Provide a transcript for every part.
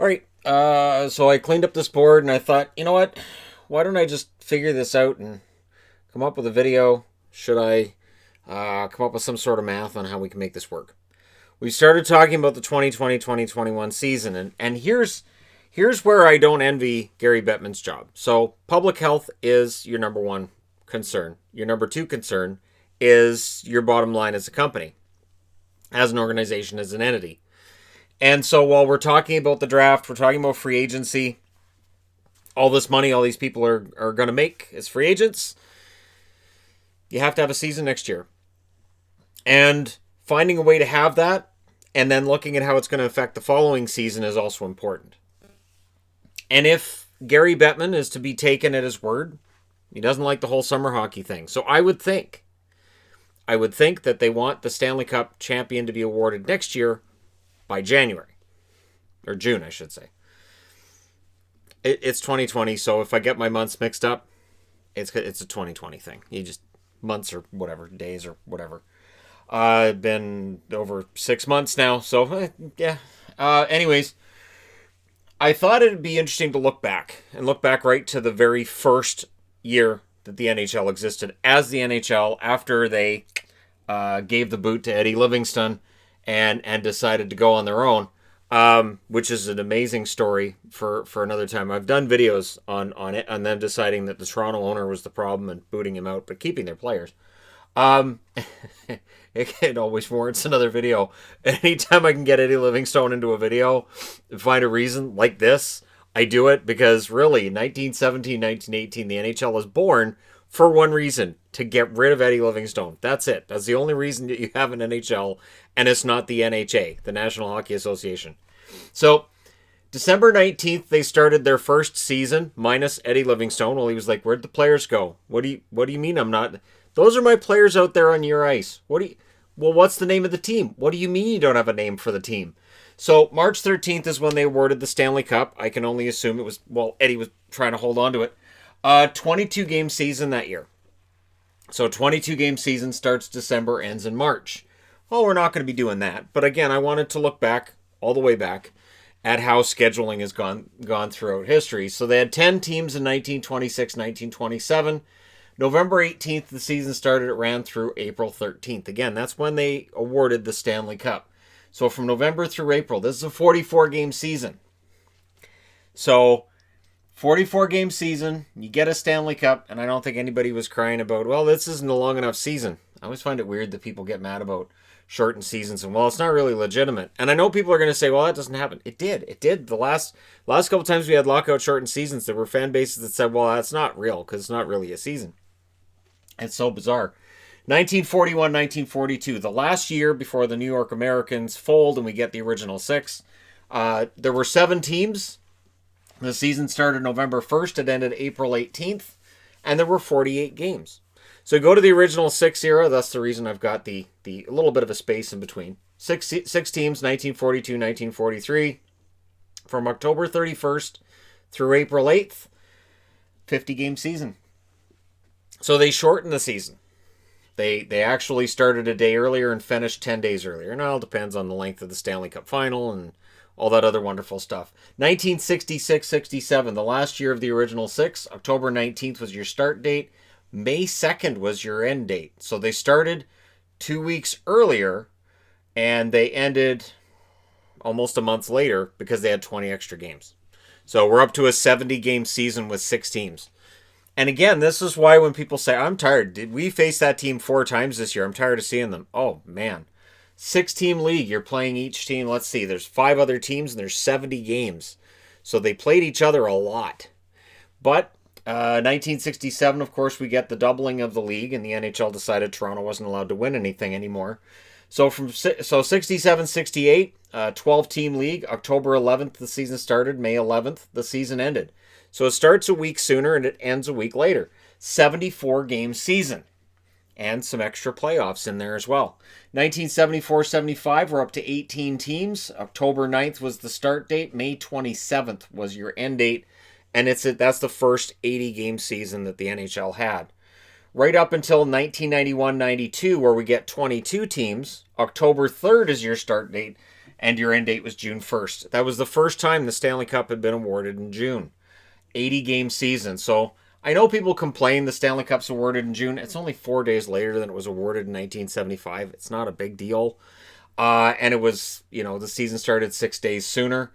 All right. So I cleaned up this board and I thought, you know what? Why don't I just figure this out and come up with a video? Should I come up with some sort of math on how we can make this work? We started talking about the 2020-2021 season, and here's where I don't envy Gary Bettman's job. So public health is your number one concern. Your number two concern is your bottom line as a company, as an organization, as an entity. And so while we're talking about the draft, we're talking about free agency, all this money all these people are going to make as free agents, you have to have a season next year. And finding a way to have that and then looking at how it's going to affect the following season is also important. And if Gary Bettman is to be taken at his word, he doesn't like the whole summer hockey thing. So I would think that they want the Stanley Cup champion to be awarded next year by January. Or June, I should say. It's 2020, so if I get my months mixed up, it's a 2020 thing. You just, months or whatever, days or whatever. Been over 6 months now, so yeah. Anyways, I thought it'd be interesting to look back right to the very first year that the NHL existed as the NHL after they gave the boot to Eddie Livingston and decided to go on their own, which is an amazing story for another time. I've done videos on it, on them deciding that the Toronto owner was the problem and booting him out, but keeping their players. It always warrants another video. Anytime I can get Eddie Livingstone into a video and find a reason like this, I do it, because really, 1917, 1918, the NHL was born for one reason: to get rid of Eddie Livingstone. That's it. That's the only reason that you have an NHL, and it's not the NHA, the National Hockey Association. So, December 19th, they started their first season, minus Eddie Livingstone. Well, he was like, where'd the players go? What do you mean I'm not... Those are my players out there on your ice. Well, what's the name of the team? What do you mean you don't have a name for the team? So, March 13th is when they awarded the Stanley Cup. I can only assume it was... Well, Eddie was trying to hold on to it. 22-game season that year. So 22-game season starts December, ends in March. Well, we're not going to be doing that. But again, I wanted to look back, all the way back, at how scheduling has gone throughout history. So they had 10 teams in 1926, 1927. November 18th, the season started. It ran through April 13th. Again, that's when they awarded the Stanley Cup. So from November through April, this is a 44-game season. So... 44-game season, you get a Stanley Cup, and I don't think anybody was crying about, well, this isn't a long enough season. I always find it weird that people get mad about shortened seasons, and well, it's not really legitimate. And I know people are going to say, well, that doesn't happen. It did. The last couple times we had lockout shortened seasons, there were fan bases that said, well, that's not real, because it's not really a season. It's so bizarre. 1941, 1942, the last year before the New York Americans fold and we get the original six. There were 7 teams. The season started November 1st. It ended April 18th. And there were 48 games. So go to the original 6 era. That's the reason I've got the little bit of a space in between. Six teams, 1942, 1943. From October 31st through April 8th. 50-game season. So they shortened the season. They actually started a day earlier and finished 10 days earlier. And it all depends on the length of the Stanley Cup final and all that other wonderful stuff. 1966-67, the last year of the original 6. October 19th was your start date. May 2nd was your end date. So they started 2 weeks earlier, and they ended almost a month later because they had 20 extra games. So we're up to a 70-game season with 6 teams. And again, this is why when people say, I'm tired. Did we face that team 4 times this year? I'm tired of seeing them. Oh, man. 6-team league, you're playing each team. Let's see, there's 5 other teams and there's 70 games. So they played each other a lot. But 1967, of course, we get the doubling of the league, and the NHL decided Toronto wasn't allowed to win anything anymore. So 67-68, 12-team league, October 11th the season started, May 11th the season ended. So it starts a week sooner and it ends a week later. 74-game season. And some extra playoffs in there as well. 1974-75, we're up to 18 teams. October 9th was the start date. May 27th was your end date. And that's the first 80-game season that the NHL had. Right up until 1991-92, where we get 22 teams. October 3rd is your start date. and your end date was June 1st. That was the first time the Stanley Cup had been awarded in June. 80-game season. So I know people complain the Stanley Cup's awarded in June. It's only 4 days later than it was awarded in 1975. It's not a big deal. And it was, the season started 6 days sooner.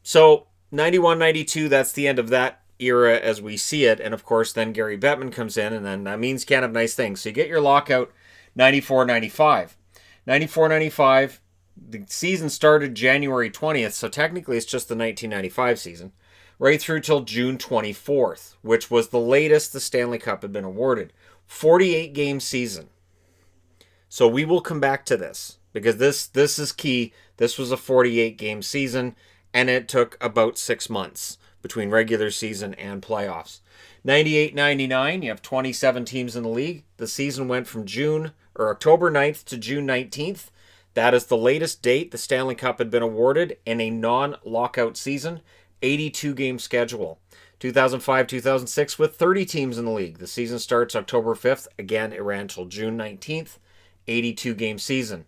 So 91-92, that's the end of that era as we see it. And of course, then Gary Bettman comes in, and then that means can't have nice things. So you get your lockout 94-95. 94-95, the season started January 20th, so technically it's just the 1995 season, right through till June 24th, which was the latest the Stanley Cup had been awarded. 48-game season. So we will come back to this, because this is key. This was a 48-game season, and it took about 6 months between regular season and playoffs. 98-99, you have 27 teams in the league. The season went from October 9th to June 19th. That is the latest date the Stanley Cup had been awarded in a non-lockout season. 82-game schedule. 2005-2006 with 30 teams in the league. The season starts October 5th. Again, it ran until June 19th. 82-game season.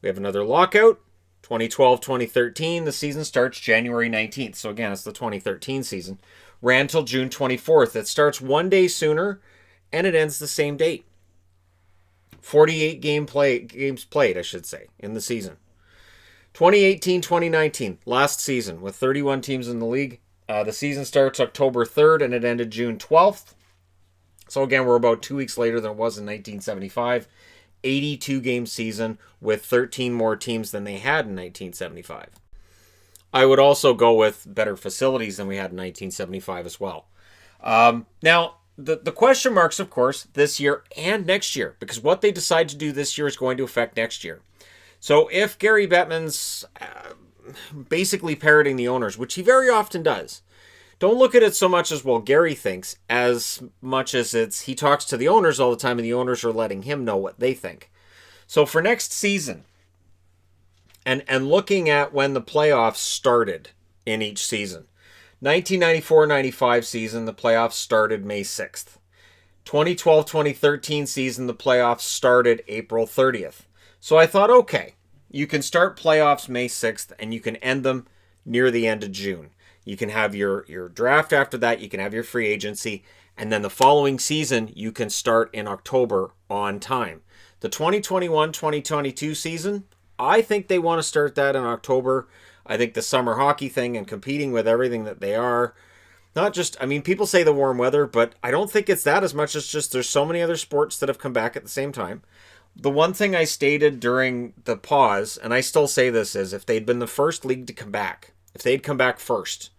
We have another lockout. 2012-2013, the season starts January 19th. So again, it's the 2013 season. Ran till June 24th. It starts 1 day sooner, and it ends the same date. 48 games played, I should say, in the season. 2018-2019, last season, with 31 teams in the league. The season starts October 3rd, and it ended June 12th. So again, we're about 2 weeks later than it was in 1975. 82-game season with 13 more teams than they had in 1975. I would also go with better facilities than we had in 1975 as well. Now, the question marks, of course, this year and next year, because what they decide to do this year is going to affect next year. So if Gary Bettman's basically parroting the owners, which he very often does, don't look at it so much as, well, Gary thinks, as much as he talks to the owners all the time, and the owners are letting him know what they think. So for next season, and looking at when the playoffs started in each season, 1994-95 season, the playoffs started May 6th. 2012-2013 season, the playoffs started April 30th. So I thought, okay, you can start playoffs May 6th, and you can end them near the end of June. You can have your draft after that. You can have your free agency. And then the following season, you can start in October on time. The 2021-2022 season, I think they want to start that in October. I think the summer hockey thing and competing with everything that they are, not just, people say the warm weather, but I don't think it's that as much as just there's so many other sports that have come back at the same time. The one thing I stated during the pause, and I still say this, is if they'd been the first league to come back, if they'd come back first,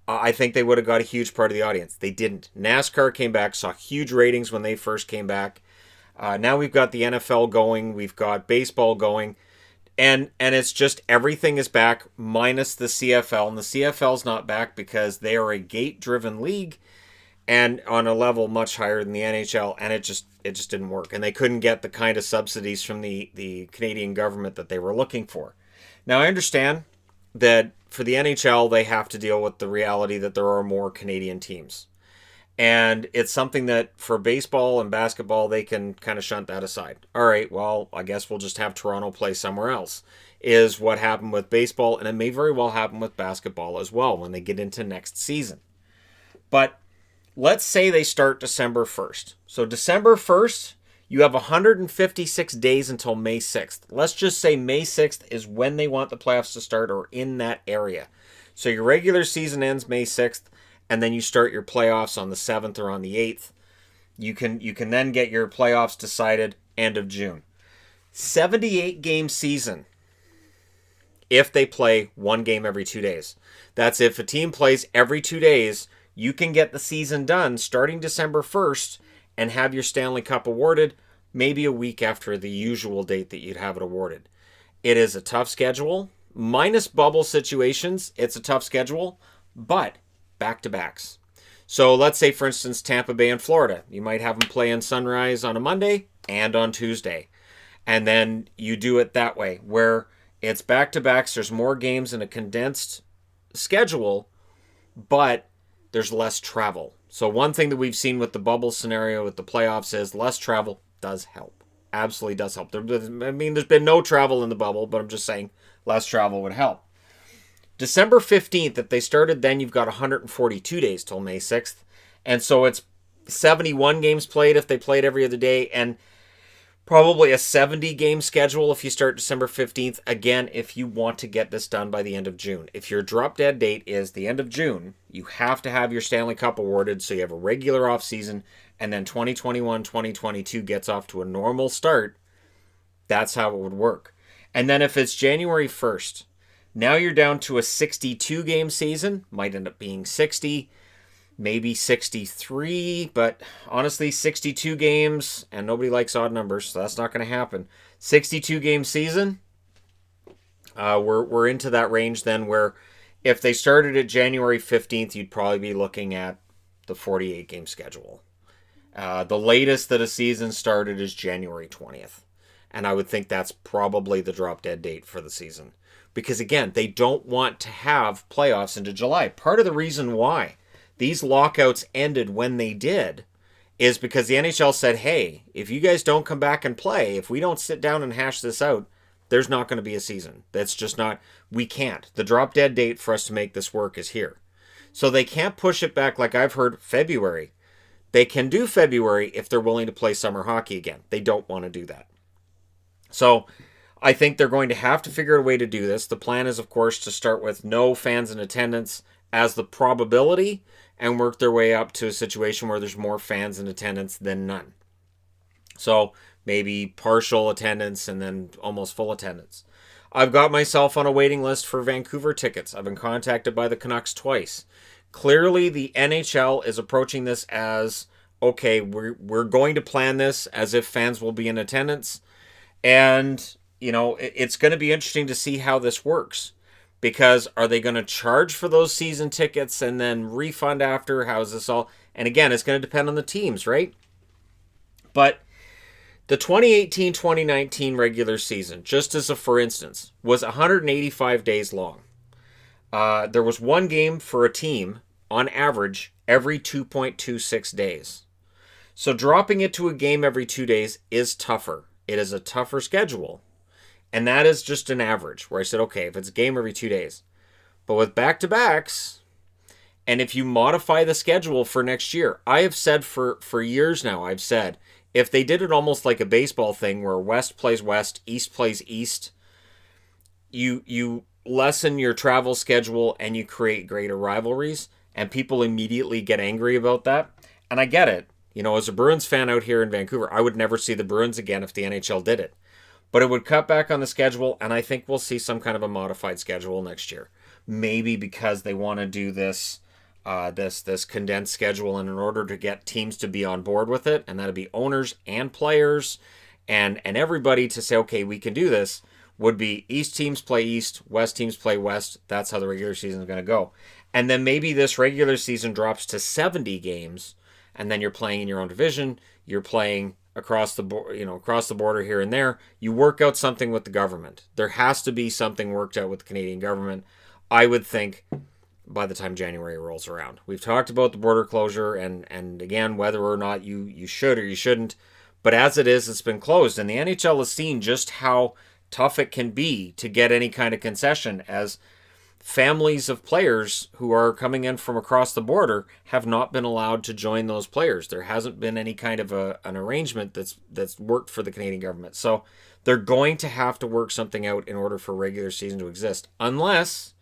I think they would have got a huge part of the audience. They didn't. NASCAR came back, saw huge ratings when they first came back. Now we've got the NFL going. We've got baseball going. And it's just everything is back minus the CFL. And the CFL's not back because they are a gate-driven league and on a level much higher than the NHL. And it just didn't work. And they couldn't get the kind of subsidies from the Canadian government that they were looking for. Now, I understand that for the NHL, they have to deal with the reality that there are more Canadian teams. And it's something that for baseball and basketball, they can kind of shunt that aside. All right, well, I guess we'll just have Toronto play somewhere else, is what happened with baseball. And it may very well happen with basketball as well when they get into next season. But let's say they start December 1st. So December 1st, you have 156 days until May 6th. Let's just say May 6th is when they want the playoffs to start, or in that area. So your regular season ends May 6th, and then you start your playoffs on the 7th or on the 8th. You can then get your playoffs decided end of June. 78-game season if they play one game every 2 days. That's if a team plays every 2 days, you can get the season done starting December 1st and have your Stanley Cup awarded maybe a week after the usual date that you'd have it awarded. It is a tough schedule. Minus bubble situations, it's a tough schedule, but back-to-backs. So let's say, for instance, Tampa Bay and Florida. You might have them play in Sunrise on a Monday and on Tuesday. And then you do it that way, where it's back-to-backs. There's more games in a condensed schedule, but there's less travel. So one thing that we've seen with the bubble scenario with the playoffs is less travel does help. Absolutely does help. There's been no travel in the bubble, but I'm just saying less travel would help. December 15th, if they started then, you've got 142 days till May 6th. And so it's 71 games played if they played every other day, and probably a 70-game schedule if you start December 15th. Again, if you want to get this done by the end of June. If your drop-dead date is the end of June, you have to have your Stanley Cup awarded so you have a regular off-season, and then 2021-2022 gets off to a normal start. That's how it would work. And then if it's January 1st, now you're down to a 62-game season. Might end up being 60, maybe 63, but honestly, 62 games, and nobody likes odd numbers, so that's not going to happen. 62-game season, we're into that range then where if they started at January 15th, you'd probably be looking at the 48-game schedule. The latest that a season started is January 20th, and I would think that's probably the drop-dead date for the season. Because again, they don't want to have playoffs into July. Part of the reason why these lockouts ended when they did is because the NHL said, hey, if you guys don't come back and play, if we don't sit down and hash this out, there's not going to be a season. That's just not, we can't. The drop dead date for us to make this work is here. So they can't push it back like I've heard February. They can do February if they're willing to play summer hockey again. They don't want to do that. So I think they're going to have to figure out a way to do this. The plan is, of course, to start with no fans in attendance as the probability and work their way up to a situation where there's more fans in attendance than none. So maybe partial attendance and then almost full attendance. I've got myself on a waiting list for Vancouver tickets. I've been contacted by the Canucks twice. Clearly, the NHL is approaching this as, okay, we're going to plan this as if fans will be in attendance. And you know, it's going to be interesting to see how this works, because are they going to charge for those season tickets and then refund after? How is this all? And again, it's going to depend on the teams, right? But the 2018-2019 regular season, just as a for instance, was 185 days long. There was one game for a team on average every 2.26 days. So dropping it to a game every 2 days is tougher. It is a tougher schedule. And that is just an average where I said, okay, if it's a game every 2 days. But with back-to-backs, and if you modify the schedule for next year, I have said for years now, I've said, if they did it almost like a baseball thing where West plays West, East plays East, you lessen your travel schedule and you create greater rivalries, and people immediately get angry about that. And I get it. You know, as a Bruins fan out here in Vancouver, I would never see the Bruins again if the NHL did it. But it would cut back on the schedule, and I think we'll see some kind of a modified schedule next year. Maybe because they want to do this this condensed schedule, and in order to get teams to be on board with it, and that'll be owners and players and everybody to say, okay, we can do this, would be East teams play East, West teams play West. That's how the regular season is going to go. And then maybe this regular season drops to 70 games, and then you're playing in your own division, you're playing across the border here and there. You work out something with the government. There has to be something worked out with the Canadian government, I would think, by the time January rolls around. We've talked about the border closure and again, whether or not you should or you shouldn't. But as it is, it's been closed. And the NHL has seen just how tough it can be to get any kind of concession, as families of players who are coming in from across the border have not been allowed to join those players. There hasn't been any kind of an arrangement that's worked for the Canadian government. So they're going to have to work something out in order for regular season to exist. Unless,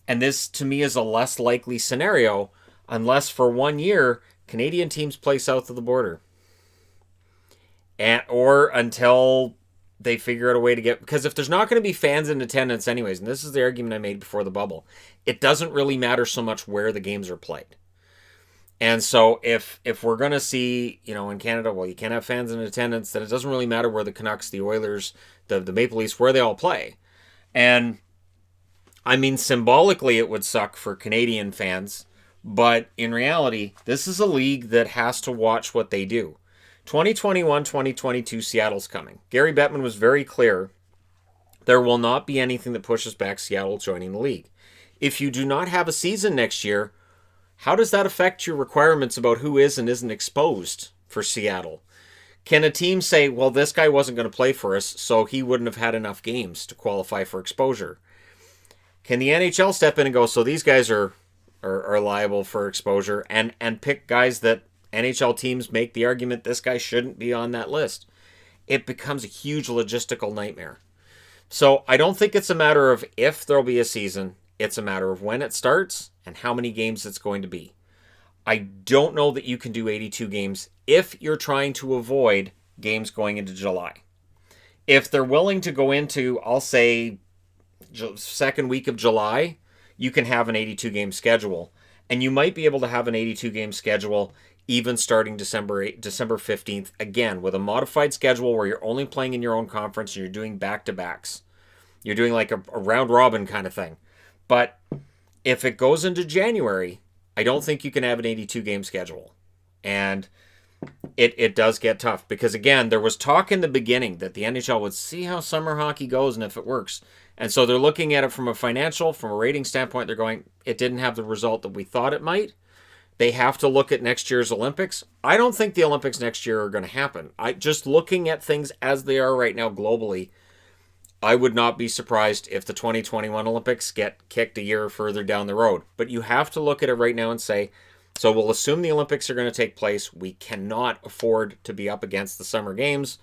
and this to me is a less likely scenario, unless for 1 year Canadian teams play south of the border. Or until they figure out a way to get, because if there's not going to be fans in attendance anyways, and this is the argument I made before the bubble, it doesn't really matter so much where the games are played. And so if we're going to see, in Canada, well, you can't have fans in attendance, then it doesn't really matter where the Canucks, the Oilers, the Maple Leafs, where they all play. And I mean, symbolically, it would suck for Canadian fans, but in reality, this is a league that has to watch what they do. 2021-2022, Seattle's coming. Gary Bettman was very clear. There will not be anything that pushes back Seattle joining the league. If you do not have a season next year, how does that affect your requirements about who is and isn't exposed for Seattle? Can a team say, well, this guy wasn't going to play for us, so he wouldn't have had enough games to qualify for exposure? Can the NHL step in and go, so these guys are liable for exposure, and pick guys that NHL teams make the argument this guy shouldn't be on that list? It becomes a huge logistical nightmare. So I don't think it's a matter of if there'll be a season. It's a matter of when it starts and how many games it's going to be. I don't know that you can do 82 games if you're trying to avoid games going into July. If they're willing to go into, I'll say, second week of July, you can have an 82 game schedule. And you might be able to have an 82 game schedule even starting December 15th, again, with a modified schedule where you're only playing in your own conference and you're doing back-to-backs. You're doing like a round-robin kind of thing. But if it goes into January, I don't think you can have an 82 game schedule. And it does get tough because, again, there was talk in the beginning that the NHL would see how summer hockey goes and if it works. And so they're looking at it from a financial, from a rating standpoint. They're going, it didn't have the result that we thought it might. They have to look at next year's Olympics. I don't think the Olympics next year are going to happen. Just looking at things as they are right now globally, I would not be surprised if the 2021 Olympics get kicked a year further down the road. But you have to look at it right now and say, so we'll assume the Olympics are going to take place. We cannot afford to be up against the Summer Games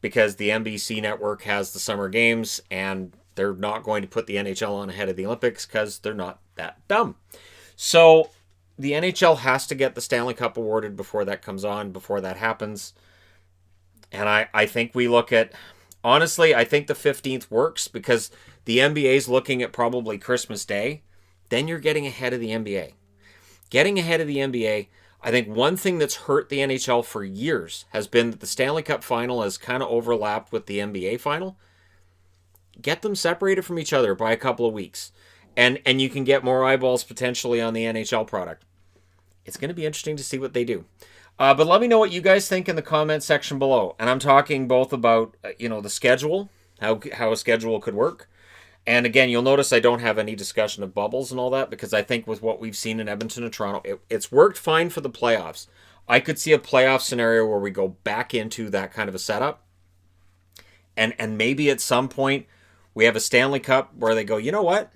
because the NBC network has the Summer Games and they're not going to put the NHL on ahead of the Olympics because they're not that dumb. So the NHL has to get the Stanley Cup awarded before that comes on, before that happens. And I think we look at, honestly, I think the 15th works because the NBA is looking at probably Christmas Day. Then you're getting ahead of the NBA. Getting ahead of the NBA, I think one thing that's hurt the NHL for years has been that the Stanley Cup final has kind of overlapped with the NBA final. Get them separated from each other by a couple of weeks. And you can get more eyeballs potentially on the NHL product. It's going to be interesting to see what they do. But let me know what you guys think in the comment section below. And I'm talking both about, the schedule, how a schedule could work. And again, you'll notice I don't have any discussion of bubbles and all that because I think with what we've seen in Edmonton and Toronto, it's worked fine for the playoffs. I could see a playoff scenario where we go back into that kind of a setup. And maybe at some point we have a Stanley Cup where they go, you know what?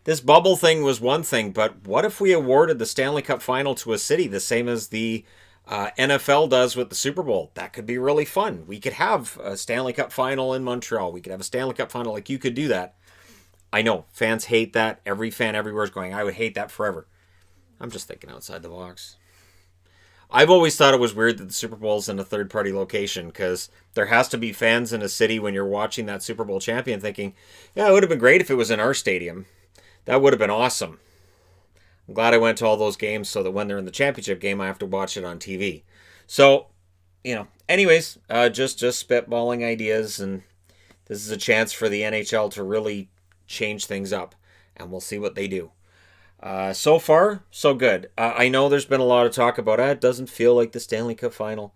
This bubble thing was one thing, but what if we awarded the Stanley Cup final to a city the same as the NFL does with the Super Bowl? That could be really fun. We could have a Stanley Cup final in Montreal. We could have a Stanley Cup final. Like, you could do that. I know fans hate that. Every fan everywhere is going, I would hate that forever. I'm just thinking outside the box. I've always thought it was weird that the Super Bowl's in a third-party location because there has to be fans in a city when you're watching that Super Bowl champion thinking, yeah, it would have been great if it was in our stadium. That would have been awesome. I'm glad I went to all those games so that when they're in the championship game, I have to watch it on TV. So, anyways, just spitballing ideas, and this is a chance for the NHL to really change things up, and we'll see what they do. So far, so good. I know there's been a lot of talk about it doesn't feel like the Stanley Cup final.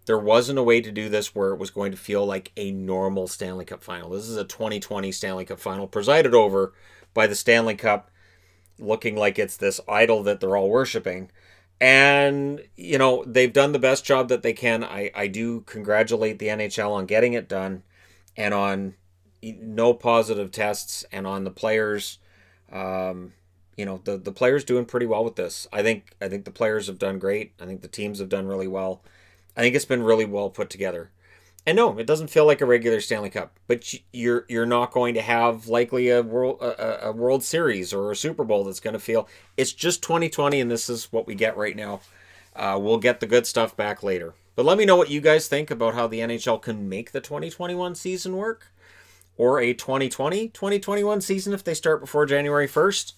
There wasn't a way to do this where it was going to feel like a normal Stanley Cup final. This is a 2020 Stanley Cup final presided over by the Stanley Cup, looking like it's this idol that they're all worshiping. And, they've done the best job that they can. I do congratulate the NHL on getting it done and on no positive tests and on the players. The players doing pretty well with this. I think the players have done great. I think the teams have done really well. I think it's been really well put together. And no, it doesn't feel like a regular Stanley Cup, but you're not going to have likely a World Series or a Super Bowl that's going to feel. It's just 2020, and this is what we get right now. We'll get the good stuff back later. But let me know what you guys think about how the NHL can make the 2021 season work, or a 2020-2021 season if they start before January 1st.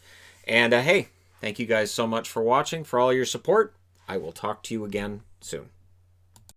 And hey, thank you guys so much for watching, for all your support. I will talk to you again soon.